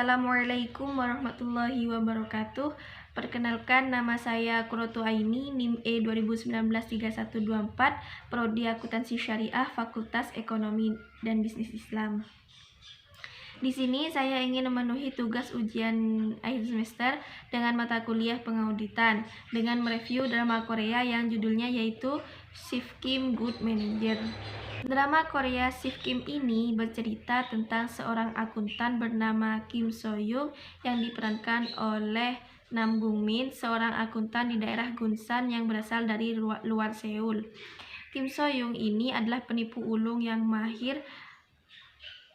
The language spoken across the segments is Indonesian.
Assalamualaikum warahmatullahi wabarakatuh. Perkenalkan, nama saya Qurratu Aini, NIM E 20193124, Prodi Akuntansi Syariah, Fakultas Ekonomi dan Bisnis Islam. Di sini saya ingin memenuhi tugas ujian akhir semester dengan mata kuliah pengauditan dengan mereview drama Korea yang judulnya yaitu Shift Kim Good Manager. Drama Korea Shift Kim ini bercerita tentang seorang akuntan bernama Kim So Young yang diperankan oleh Nam Bung Min, seorang akuntan di daerah Gunsan yang berasal dari luar Seoul. Kim So Young ini adalah penipu ulung yang mahir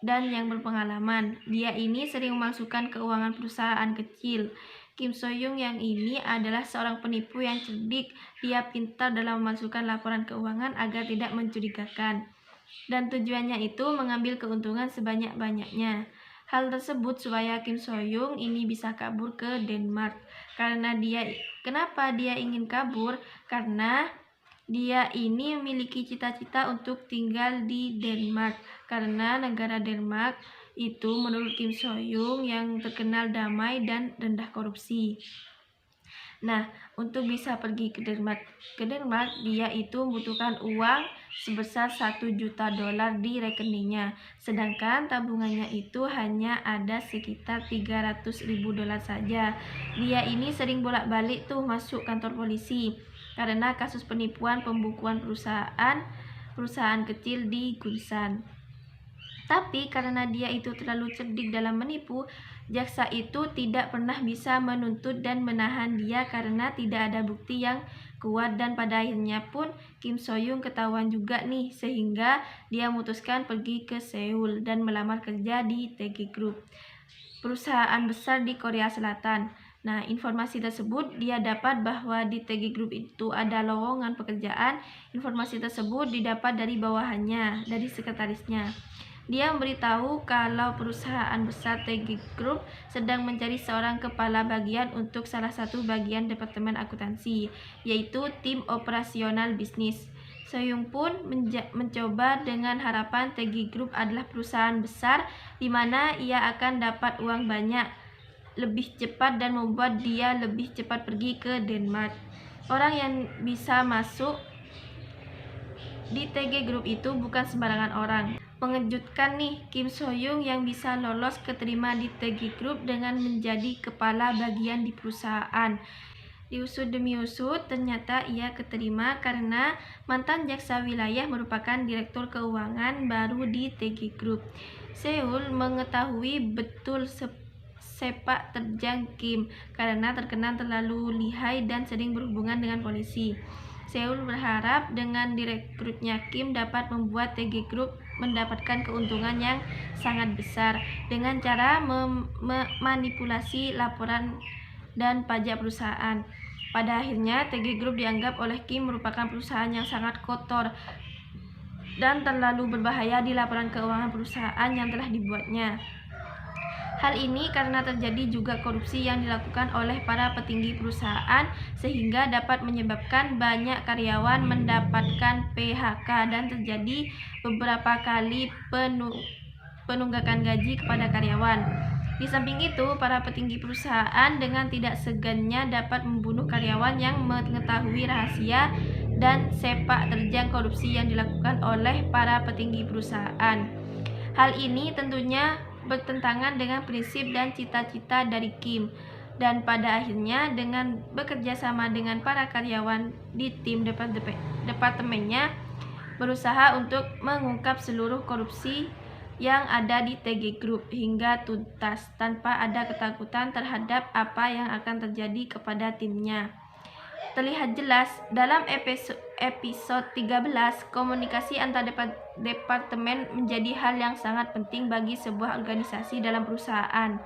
dan yang berpengalaman. Dia ini sering memasukkan keuangan perusahaan kecil. Kim So Young yang ini adalah seorang penipu yang cerdik. Dia pintar dalam memasukkan laporan keuangan agar tidak mencurigakan. Dan tujuannya itu mengambil keuntungan sebanyak-banyaknya. Hal tersebut supaya Kim So Young ini bisa kabur ke Denmark. Kenapa dia ingin kabur? Karena dia ini memiliki cita-cita untuk tinggal di Denmark. Karena negara Denmark itu menurut Kim So Young yang terkenal damai dan rendah korupsi. Nah, untuk bisa pergi ke Denmark, dia itu membutuhkan uang sebesar $1 juta di rekeningnya. Sedangkan tabungannya itu hanya ada sekitar $300.000 saja. Dia ini sering bolak-balik tuh masuk kantor polisi karena kasus penipuan pembukuan perusahaan kecil di Gunsan. Tapi karena dia itu terlalu cerdik dalam menipu, jaksa itu tidak pernah bisa menuntut dan menahan dia karena tidak ada bukti yang kuat, dan pada akhirnya pun Kim So Young ketahuan juga nih, sehingga dia memutuskan pergi ke Seoul dan melamar kerja di TG Group, perusahaan besar di Korea Selatan. Nah, informasi tersebut dia dapat bahwa di TG Group itu ada lowongan pekerjaan. Informasi tersebut didapat dari bawahannya, dari sekretarisnya. Dia memberitahu kalau perusahaan besar TG Group sedang mencari seorang kepala bagian untuk salah satu bagian departemen akuntansi, yaitu tim operasional bisnis. So Young pun mencoba dengan harapan TG Group adalah perusahaan besar di mana ia akan dapat uang banyak, lebih cepat, dan membuat dia lebih cepat pergi ke Denmark. Orang yang bisa masuk di TG Group itu bukan sembarangan orang. Mengejutkan nih, Kim So Young yang bisa lolos keterima di TG Group dengan menjadi kepala bagian di perusahaan. Diusut demi usut, ternyata ia keterima karena mantan jaksa wilayah merupakan direktur keuangan baru di TG Group. Seoul mengetahui betul sepak terjang Kim karena terkenal terlalu lihai dan sering berhubungan dengan polisi. Seoul berharap dengan direkrutnya Kim dapat membuat TG Group mendapatkan keuntungan yang sangat besar dengan cara memanipulasi laporan dan pajak perusahaan. Pada akhirnya, TG Group dianggap oleh Kim merupakan perusahaan yang sangat kotor dan terlalu berbahaya di laporan keuangan perusahaan yang telah dibuatnya. Hal ini karena terjadi juga korupsi yang dilakukan oleh para petinggi perusahaan sehingga dapat menyebabkan banyak karyawan mendapatkan PHK dan terjadi beberapa kali penunggakan gaji kepada karyawan. Di samping itu, para petinggi perusahaan dengan tidak segannya dapat membunuh karyawan yang mengetahui rahasia dan sepak terjang korupsi yang dilakukan oleh para petinggi perusahaan. Hal ini tentunya bertentangan dengan prinsip dan cita-cita dari Kim, dan pada akhirnya dengan bekerja sama dengan para karyawan di tim departemennya berusaha untuk mengungkap seluruh korupsi yang ada di TG Group hingga tuntas tanpa ada ketakutan terhadap apa yang akan terjadi kepada timnya. Terlihat jelas dalam episode 13, komunikasi antar departemen menjadi hal yang sangat penting bagi sebuah organisasi dalam perusahaan.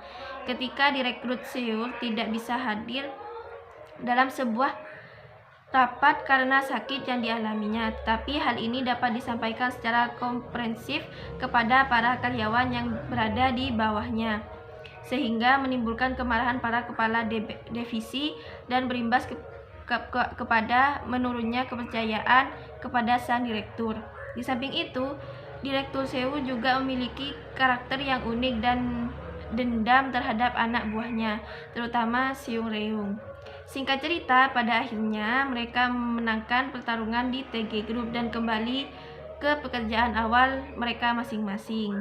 Ketika direkrut Seoul tidak bisa hadir dalam sebuah rapat karena sakit yang dialaminya, tapi hal ini dapat disampaikan secara komprehensif kepada para karyawan yang berada di bawahnya, sehingga menimbulkan kemarahan para kepala divisi dan berimbas kepada menurunnya kepercayaan kepada sang direktur. Di samping itu, Direktur Seoul juga memiliki karakter yang unik dan dendam terhadap anak buahnya, terutama Siung Reung. Singkat cerita, pada akhirnya mereka memenangkan pertarungan di TG Group dan kembali ke pekerjaan awal mereka masing-masing.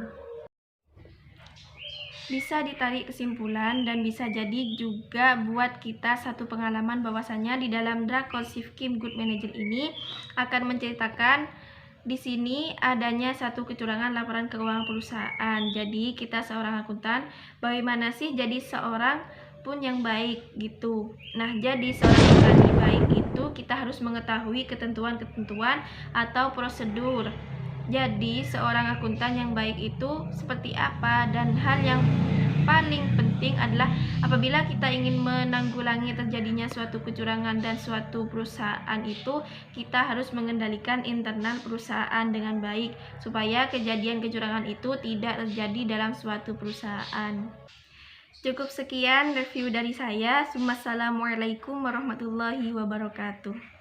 Bisa ditarik kesimpulan dan bisa jadi juga buat kita satu pengalaman bahwasanya di dalam Drakor Shift Kim Good Manager ini akan menceritakan di sini adanya satu kecurangan laporan keuangan perusahaan. Jadi kita seorang akuntan, bagaimana sih jadi seorang pun yang baik gitu. Nah, jadi seorang akuntan baik itu kita harus mengetahui ketentuan-ketentuan atau prosedur. Jadi, seorang akuntan yang baik itu seperti apa, dan hal yang paling penting adalah apabila kita ingin menanggulangi terjadinya suatu kecurangan dan suatu perusahaan itu, kita harus mengendalikan internal perusahaan dengan baik supaya kejadian kecurangan itu tidak terjadi dalam suatu perusahaan. Cukup sekian review dari saya. Wassalamualaikum warahmatullahi wabarakatuh.